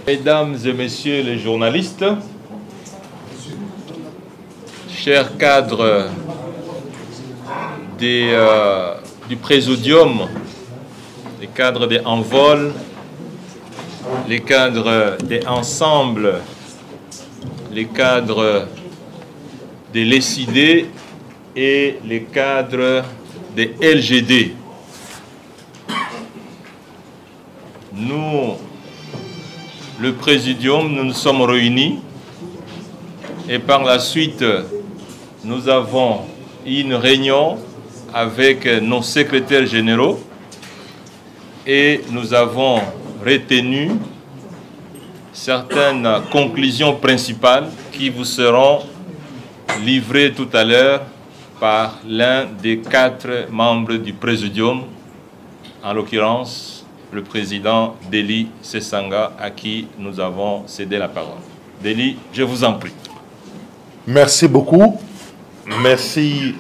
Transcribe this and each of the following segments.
Mesdames et messieurs les journalistes, chers cadres du Présidium, les cadres des Envols, les cadres des Ensembles, les cadres des LECID et les cadres des LGD. Nous, le Présidium, nous nous sommes réunis et par la suite, nous avons eu une réunion avec nos secrétaires généraux et nous avons retenu certaines conclusions principales qui vous seront livrées tout à l'heure par l'un des 4 membres du Présidium, en l'occurrence le président Deli Sesanga, à qui nous avons cédé la parole. Deli, je vous en prie. Merci beaucoup. Merci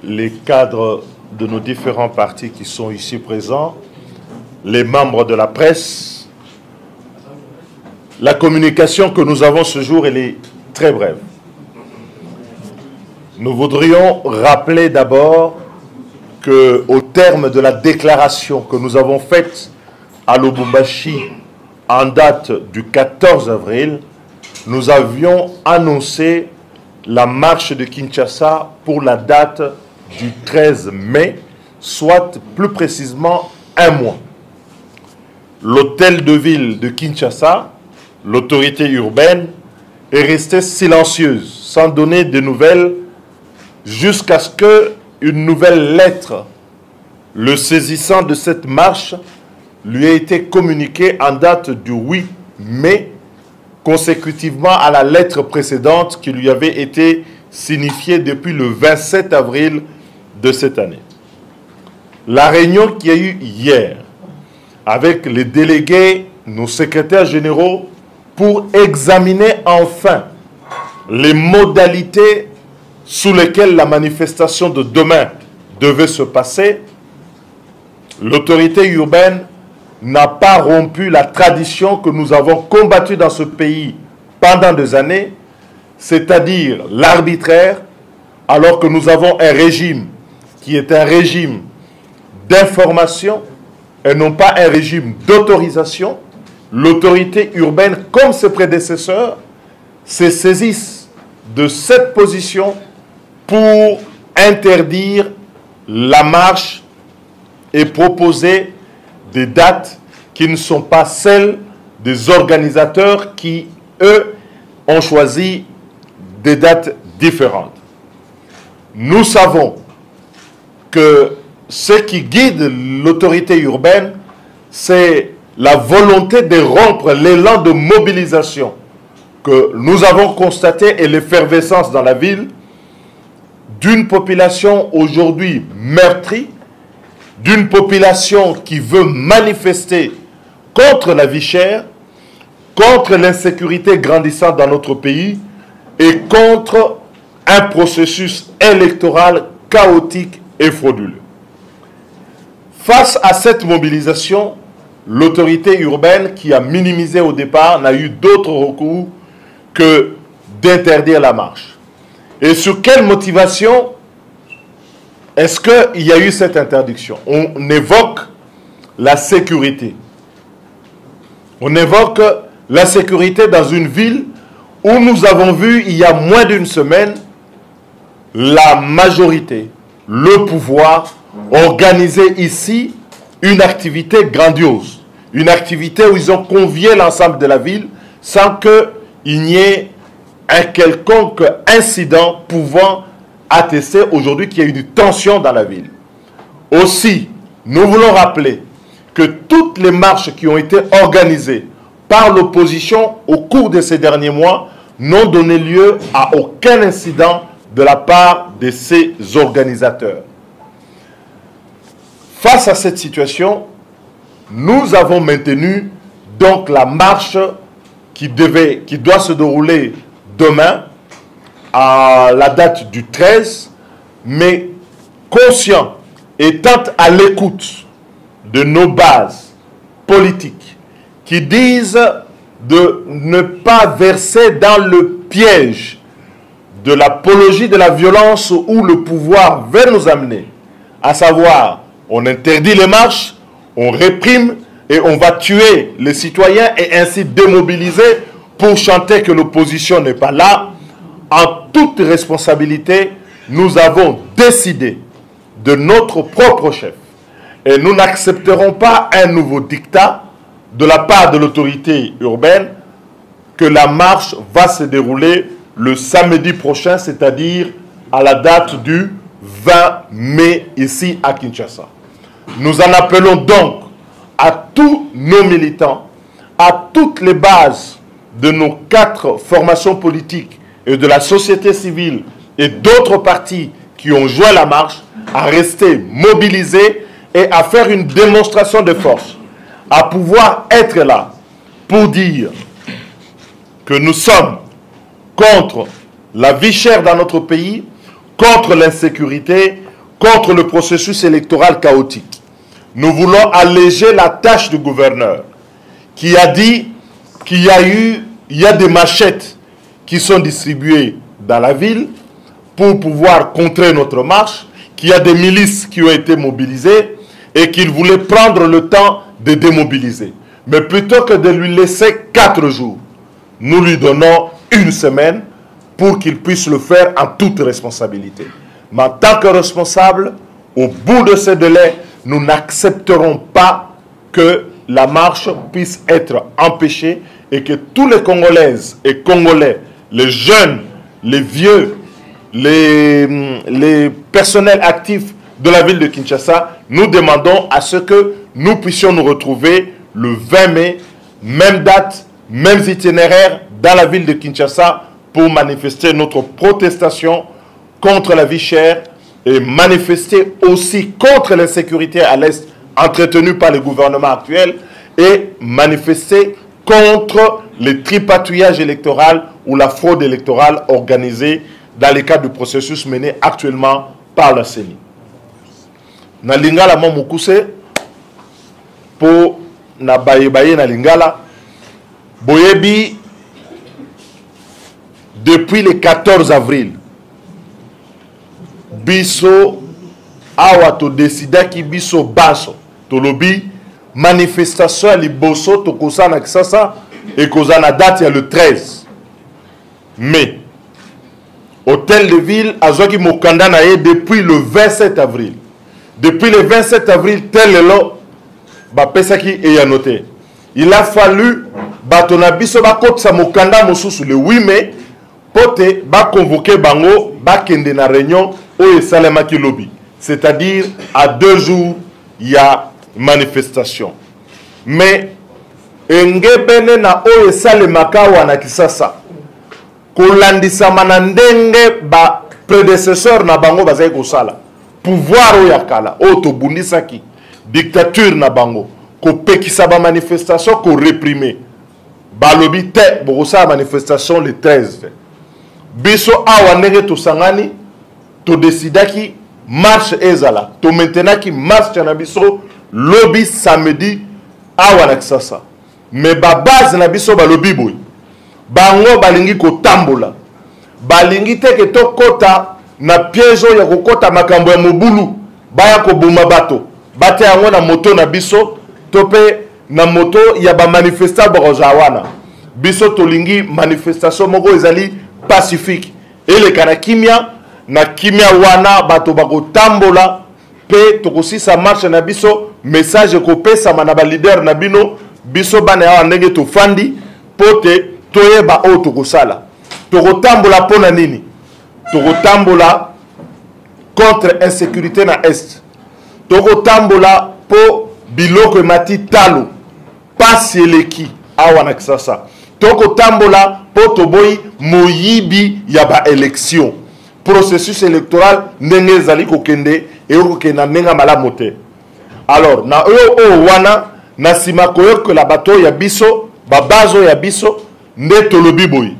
les cadres de nos différents partis qui sont ici présents, les membres de la presse. La communication que nous avons ce jour, elle est très brève. Nous voudrions rappeler d'abord qu'au terme de la déclaration que nous avons faite à Lubumbashi en date du 14 avril, nous avions annoncé la marche de Kinshasa pour la date du 13 mai, soit plus précisément un mois. L'hôtel de ville de Kinshasa, l'autorité urbaine, est restée silencieuse, sans donner de nouvelles, jusqu'à ce qu'une nouvelle lettre, le saisissant de cette marche, lui ait été communiquée en date du 8 mai, consécutivement à la lettre précédente qui lui avait été signifiée depuis le 27 avril de cette année. La réunion qu'il y a eu hier avec les délégués, nos secrétaires généraux, pour examiner enfin les modalités sous lesquelles la manifestation de demain devait se passer, l'autorité urbaine n'a pas rompu la tradition que nous avons combattue dans ce pays pendant des années, c'est-à-dire l'arbitraire, alors que nous avons un régime qui est un régime d'information et non pas un régime d'autorisation. L'autorité urbaine, comme ses prédécesseurs, se saisissent de cette position pour interdire la marche et proposer des dates qui ne sont pas celles des organisateurs qui, eux, ont choisi des dates différentes. Nous savons que ce qui guide l'autorité urbaine, c'est la volonté de rompre l'élan de mobilisation que nous avons constaté et l'effervescence dans la ville d'une population aujourd'hui meurtrie, d'une population qui veut manifester contre la vie chère, contre l'insécurité grandissante dans notre pays et contre un processus électoral chaotique et frauduleux. Face à cette mobilisation, l'autorité urbaine qui a minimisé au départ n'a eu d'autre recours que d'interdire la marche. Et sur quelle motivation est-ce qu'il y a eu cette interdiction? On évoque la sécurité. On évoque la sécurité dans une ville où nous avons vu il y a moins d'une semaine la majorité, le pouvoir, organiser ici une activité grandiose. Une activité où ils ont convié l'ensemble de la ville sans qu'il n'y ait un quelconque incident pouvant attester aujourd'hui qu'il y a une tension dans la ville. Aussi, nous voulons rappeler que toutes les marches qui ont été organisées par l'opposition au cours de ces derniers mois n'ont donné lieu à aucun incident de la part de ces organisateurs. Face à cette situation, nous avons maintenu donc la marche qui doit se dérouler demain à la date du 13, mais conscient, étant à l'écoute de nos bases politiques qui disent de ne pas verser dans le piège de l'apologie de la violence où le pouvoir veut nous amener. À savoir, on interdit les marches, on réprime et on va tuer les citoyens et ainsi démobiliser pour chanter que l'opposition n'est pas là. En toute responsabilité, nous avons décidé de notre propre chef. Et nous n'accepterons pas un nouveau dictat de la part de l'autorité urbaine que la marche va se dérouler le samedi prochain, c'est-à-dire à la date du 20 mai ici à Kinshasa. Nous en appelons donc à tous nos militants, à toutes les bases de nos 4 formations politiques et de la société civile et d'autres partis qui ont joint la marche à rester mobilisés et à faire une démonstration de force, à pouvoir être là pour dire que nous sommes contre la vie chère dans notre pays, contre l'insécurité, contre le processus électoral chaotique. Nous voulons alléger la tâche du gouverneur qui a dit qu'il y a des machettes qui sont distribuées dans la ville pour pouvoir contrer notre marche, qu'il y a des milices qui ont été mobilisées et qu'il voulait prendre le temps de démobiliser. Mais plutôt que de lui laisser 4 jours, nous lui donnons 1 semaine pour qu'il puisse le faire en toute responsabilité. Mais en tant que responsable, au bout de ce délai, nous n'accepterons pas que la marche puisse être empêchée et que tous les Congolaises et Congolais, les jeunes, les vieux, les personnels actifs de la ville de Kinshasa, nous demandons à ce que nous puissions nous retrouver le 20 mai, même date, mêmes itinéraires dans la ville de Kinshasa pour manifester notre protestation contre la vie chère et manifester aussi contre l'insécurité à l'Est entretenue par le gouvernement actuel et manifester contre le tripatouillage électoral ou la fraude électorale organisée dans le cadre du processus mené actuellement par la CENI. Na lingala mo mukuse po na baye na lingala boyebi depuis le 14 avril biso awa to decidaki biso baso tolobi manifestation liboso to kosana kisasa et kozana date ya le 13 mai. Hôtel de ville azwaki mokanda na ye depuis le 27 avril. Depuis le 27 avril, tel est là, bapesaki et ya noté. Il a fallu batona biso bakotsa mokanda mosusu le 8 mai pote ba convoquer bango ba kende na réunion o esalemaki lobby. C'est-à-dire à 2 jours il y a manifestation. Mais engebene na o esalemaka wana kisasa. Kolandisa manandenge ba prédécesseur na bango bazai kosala. Pouvoir o yakala o to bundisaki dictature na bango ko pekisa ba manifestation ko réprimer balobi te bokosa manifestation le 13 biso awa ndenge to sangani to decidaki marche ezala to maintenaki marche na biso lobby samedi awa na kisasa mais ba base na biso balobi boy bango balingi ko tambola balingi te ke to kota na piège ya kokota makambo ya mobulu baya ko buma bato bate yango na moto na biso tope na moto ya ba manifestant borojawana biso tolingi manifestation moko ezali pacifique ele kana kimia na kimia wana bato bako tambola pe tokosisa marche na biso message ko pesa na ba leader na bino biso bana ya ndenge to fandi pote toyeba o tokosala tokotambola pona nini tokotambola contre insécurité na est tokotambola po biloko emati talo pasi eleki awa na kisasa tokotambola po toboyi moyibi ya ba élection processus électoral ndenge ezali kokende ekokenda ndenge malamu te. Alors na oyo wana na nsima koyokola bato ya biso babazo ya biso nde tolobi boyi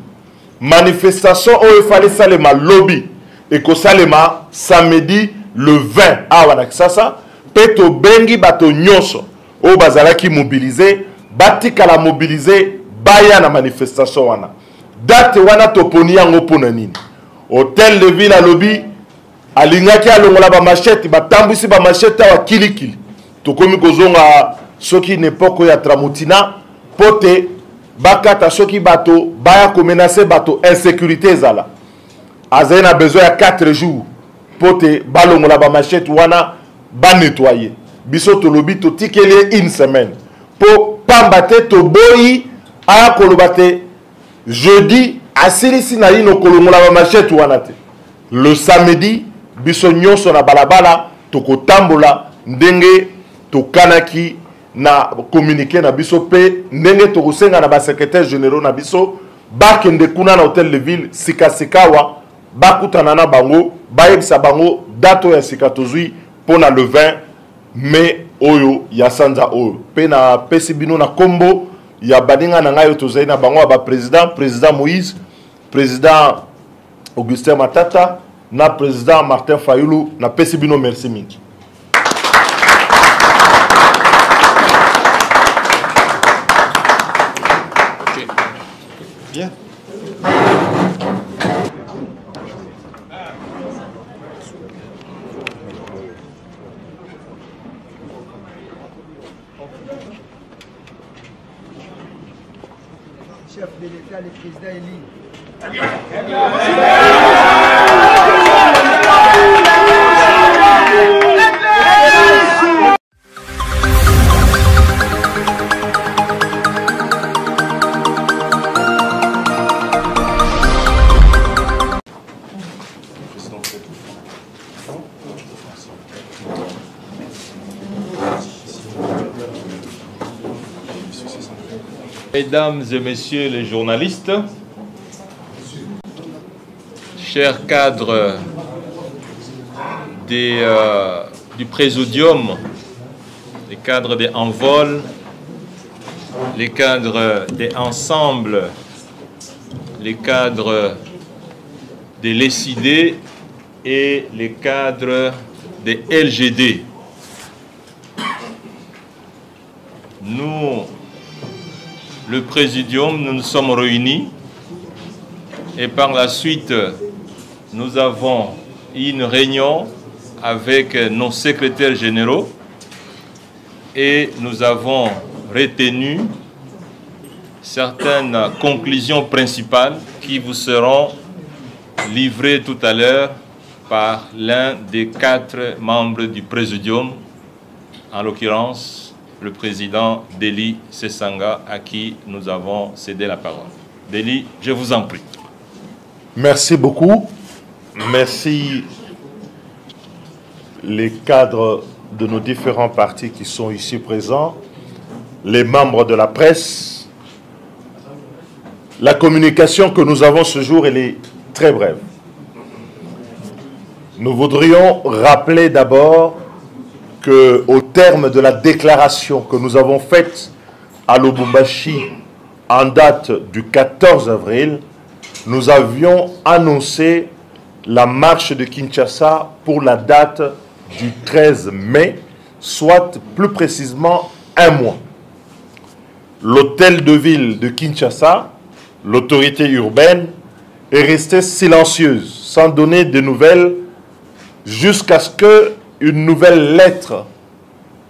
manifestation oyo efali salema lobby ekosalema samedi le 20 awa na kisasa pe tobengi bato nyonso oyo bazalaki mobilize batika la mobiliser baya na manifestation wana. Date wana toponi yango pona nini? Hôtel de ville à lobby alingaki alongola ba machette batambwisi ba machette wa kilikili. Tokomi kozonga soki n'époque ya Tramutina pote bakata soki bato baya ko menacer bato insécurité zala. Azaina a besoin de 4 jours pote balongola ba machette wana ba nettoyer. Biso to lobby to tikele une semaine. Po pambate to boyi aya kolobate jeudi asilisi na ino kolongola ba machette wana te. Le samedi biso nyonso na balabala to kotambola ndenge to kanaki na communiquer na biso pe ndenge to kosenga na ba secrétaire généraux na biso bakende kuna na hôtel de ville sikasikawa bakutana na bango bayebisa bango dato ya sikatozui pona le 20 mai oyo ya sanza oyo pe na pesi bino na kombo ya baninga na ngai tozali na bango ba président Moïse, président Augustin Matata na président Martin Fayulu na pesi bino merci mingi. Bien. Chef de l'État, le président élu. Mesdames et messieurs les journalistes, chers cadres du Présidium, les cadres des Envols, les cadres des Ensembles, les cadres des LECID et les cadres des LGD. Nous, le Présidium, nous nous sommes réunis et par la suite, nous avons eu une réunion avec nos secrétaires généraux et nous avons retenu certaines conclusions principales qui vous seront livrées tout à l'heure par l'un des 4 membres du Présidium, en l'occurrence le président Deli Sesanga, à qui nous avons cédé la parole. Deli, je vous en prie. Merci beaucoup. Merci les cadres de nos différents partis qui sont ici présents, les membres de la presse. La communication que nous avons ce jour, elle est très brève. Nous voudrions rappeler d'abord qu'au terme de la déclaration que nous avons faite à Lubumbashi en date du 14 avril, nous avions annoncé la marche de Kinshasa pour la date du 13 mai, soit plus précisément un mois. L'hôtel de ville de Kinshasa, l'autorité urbaine, est restée silencieuse, sans donner de nouvelles, jusqu'à ce qu'une nouvelle lettre,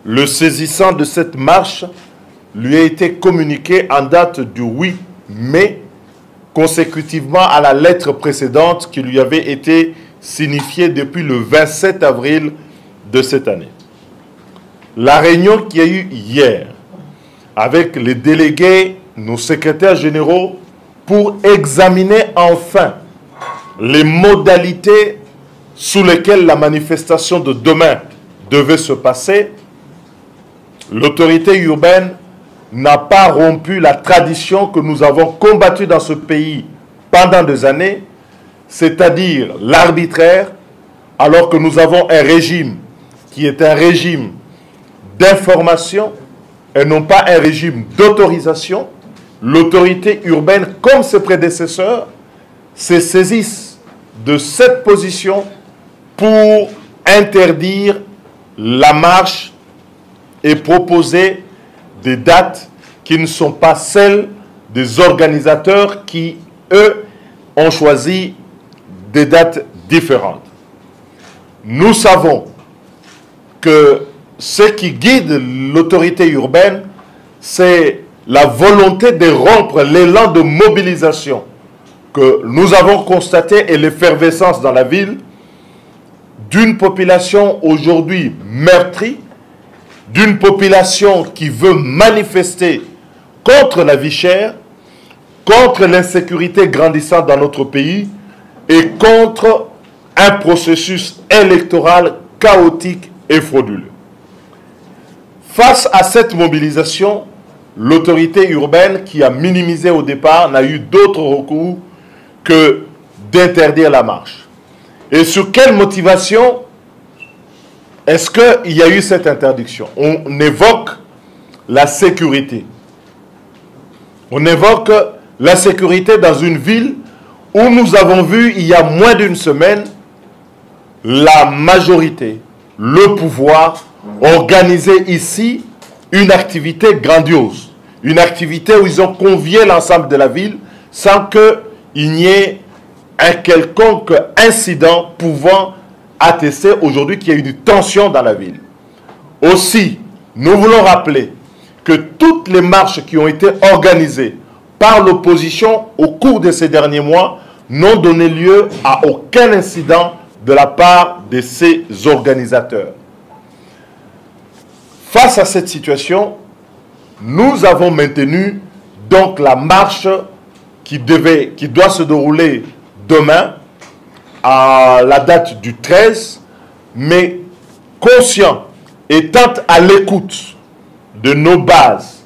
le saisissant de cette marche, lui a été communiquée en date du 8 mai, consécutivement à la lettre précédente qui lui avait été signifiée depuis le 27 avril de cette année. La réunion qu'il y a eu hier avec les délégués, nos secrétaires généraux, pour examiner enfin les modalités sous lesquelles la manifestation de demain devait se passer, l'autorité urbaine n'a pas rompu la tradition que nous avons combattue dans ce pays pendant des années, c'est-à-dire l'arbitraire, alors que nous avons un régime qui est un régime d'information et non pas un régime d'autorisation. L'autorité urbaine, comme ses prédécesseurs, se saisissent de cette position pour interdire la marche et proposer des dates qui ne sont pas celles des organisateurs qui, eux, ont choisi des dates différentes. Nous savons que ce qui guide l'autorité urbaine, c'est la volonté de rompre l'élan de mobilisation que nous avons constaté et l'effervescence dans la ville d'une population aujourd'hui meurtrie, d'une population qui veut manifester contre la vie chère, contre l'insécurité grandissante dans notre pays et contre un processus électoral chaotique et frauduleux. Face à cette mobilisation, l'autorité urbaine qui a minimisé au départ n'a eu d'autre recours que d'interdire la marche. Et sur quelle motivation est-ce qu'il y a eu cette interdiction? On évoque la sécurité. On évoque la sécurité dans une ville où nous avons vu il y a moins d'une semaine la majorité, le pouvoir, organiser ici une activité grandiose. Une activité où ils ont convié l'ensemble de la ville sans qu'il n'y ait un quelconque incident pouvant attester aujourd'hui qu'il y a une tension dans la ville. Aussi, nous voulons rappeler que toutes les marches qui ont été organisées par l'opposition au cours de ces derniers mois n'ont donné lieu à aucun incident de la part de ces organisateurs. Face à cette situation, nous avons maintenu donc la marche qui doit se dérouler demain à la date du 13, mais conscient, étant à l'écoute de nos bases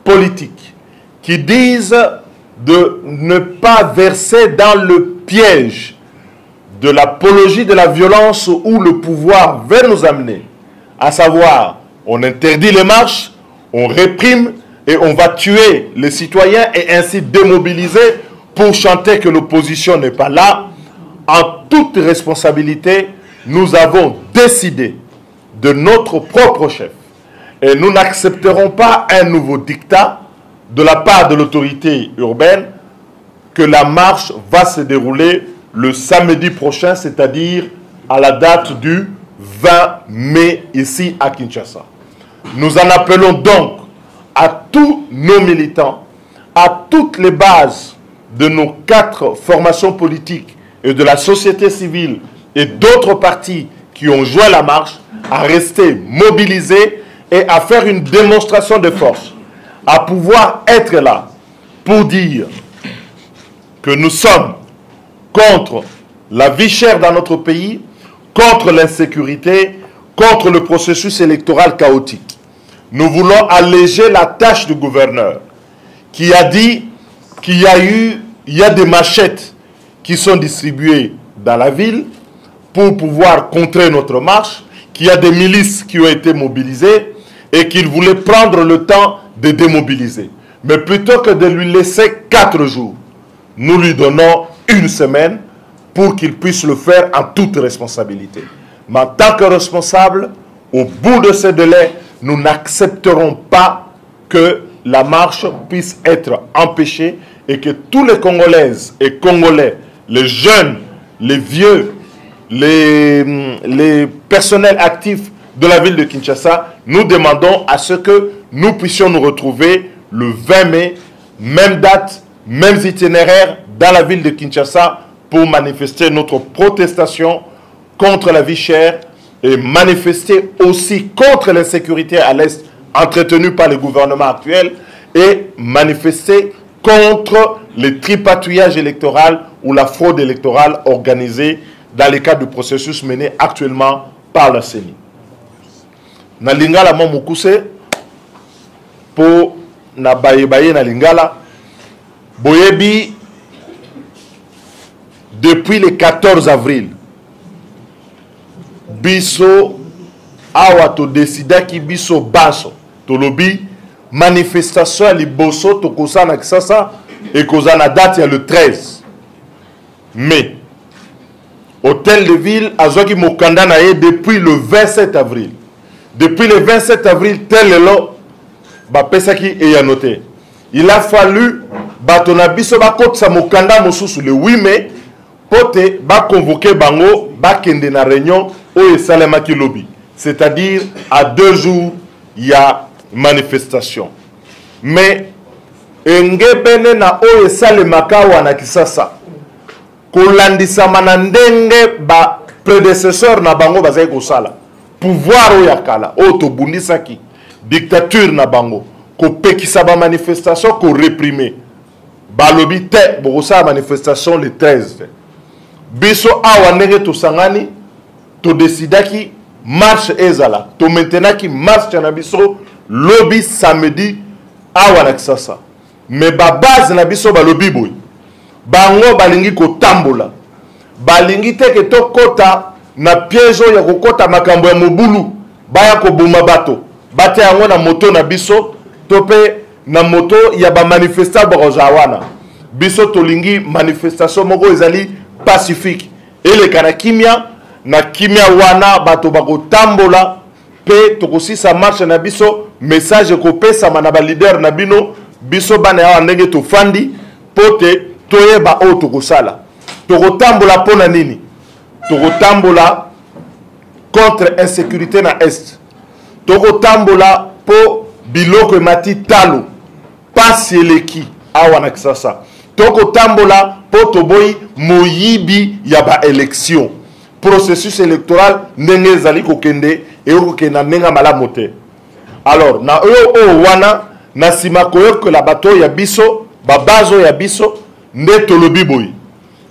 politiques qui disent de ne pas verser dans le piège de l'apologie de la violence où le pouvoir veut nous amener, à savoir, on interdit les marches, on réprime et on va tuer les citoyens et ainsi démobiliser pour chanter que l'opposition n'est pas là. En toute responsabilité, nous avons décidé de notre propre chef et nous n'accepterons pas un nouveau dictat de la part de l'autorité urbaine que la marche va se dérouler le samedi prochain, c'est-à-dire à la date du 20 mai ici à Kinshasa. Nous en appelons donc à tous nos militants, à toutes les bases de nos 4 formations politiques et de la société civile et d'autres partis qui ont joint la marche à rester mobilisés et à faire une démonstration de force, à pouvoir être là pour dire que nous sommes contre la vie chère dans notre pays, contre l'insécurité, contre le processus électoral chaotique. Nous voulons alléger la tâche du gouverneur qui a dit qu'il y a des machettes qui sont distribuées dans la ville pour pouvoir contrer notre marche, qu'il y a des milices qui ont été mobilisées et qu'il voulait prendre le temps de démobiliser. Mais plutôt que de lui laisser 4 jours, nous lui donnons 1 semaine pour qu'il puisse le faire en toute responsabilité. Mais en tant que responsable, au bout de ce délai, nous n'accepterons pas que la marche puisse être empêchée et que tous les Congolaises et Congolais, les jeunes, les vieux, les personnels actifs de la ville de Kinshasa, nous demandons à ce que nous puissions nous retrouver le 20 mai, même date, mêmes itinéraires dans la ville de Kinshasa pour manifester notre protestation contre la vie chère et manifester aussi contre l'insécurité à l'Est entretenue par le gouvernement actuel et manifester contre le tripatouillage électoral ou la fraude électorale organisée dans le cadre du processus mené actuellement par la CENI. Na lingala mo mukuse po na baye na lingala boyebi depuis le 14 avril biso awa to decidaki biso baso tolobi manifestation liboso to kosana kisasa et kozana date ya le 13 mai. Hôtel de ville azwaki mokanda na ye depuis le 27 avril. Depuis le 27 avril, tel est bapesaki eyanote. Il a fallu batona biso bakotisa mokanda mosusu le 8 mai pote ba convoquer bango ba kende na réunion oyo esalemaki lobby, c'est-à-dire à 2 jours il y a manifestation. Mais engebene na oyo esalemaka wana Kisasa kolandisama na ndenge ba prédécesseur na bango bazali kosala pouvoir oyo yakala oyo tobundisaki dictature na bango kopekisa ba manifestation ko réprimer balobi te bokosala manifestation le 13 biso awa ndenge tosangani todesidaki marche ezala to maintenaki marche na biso lobby samedi awa na Kisasa. Mais ba base na biso balobi boy bango balingi kotambola balingi teke tokota na piège ya kokota makambo ya mobulu baya kobuma bato bate yango na moto na biso tope na moto ya ba manifestant borozawana biso tolingi manifestation moko ezali pacifique ele kana kimia na kimia wana bato bakotambola pe tokosisa marche na biso message kopesa na ba leader na bino biso bana ya ndenge tofandi pote toyeba o tokosala tokotambola pona nini tokotambola contre insécurité na est tokotambola po biloko emati talo pasi eleki awa na Kisasa tokotambola po toboyi moyibi ya ba élection processus électoral ndenge ezali kokende ekokenda ndenge malamu te. Alors na oyo wana na sima koyokola bato ya biso babazo ya biso nde tolobi boyi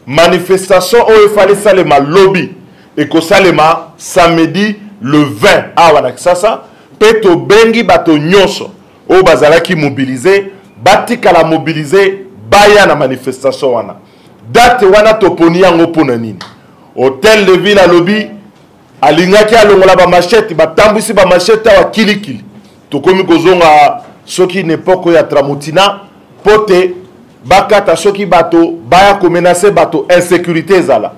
manifestation oyo efali salema lobby ekosalema samedi le 20 awa na Kisasa pe tobengi bato nyonso oyo bazalaki mobilize batikala mobilize baya na manifestation wana date wana toponi yango mpona nini Hôtel de Ville à lobby alingaki alongola ba machette batambwisi ba machette awa kilikili tokomi kozonga soki n'époque ya Tramutina pote bakata soki bato baya komenacer bato insécurité zala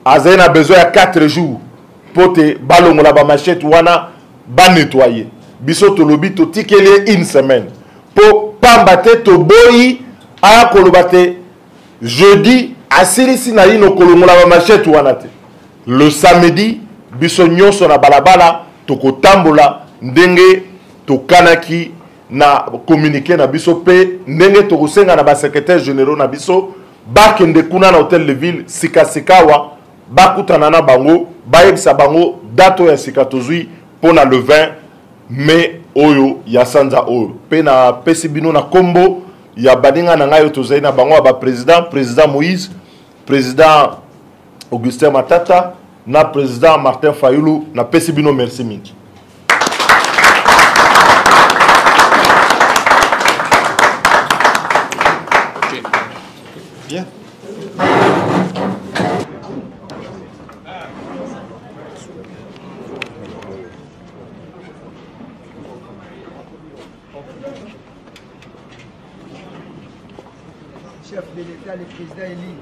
azali na besoin ya 4 jours pote balongola ba machette wana ba nettoyer biso tolobi totikeli une semaine po pamba te toboyi aya koloba te jeudi asilisi na yino kolongola ba machette wana te le samedi biso nyonso na balabala tokotambola ndenge tokanaki na communiquer na biso pe ndenge tokosenga na ba secrétaire généraux na biso bakende kuna na Hôtel de Ville sikasikawa bakutana na bango bayebisa bango dato ya sikatozui pona le 20 mai oyo ya sanza oyo pe na pesi bino na kombo ya baninga na ngai tozali na bango ba président Moïse, président Augustin Matata na président Martin Fayulu na pesi bino merci mingi. Bien. Chef de l'État, le président élu.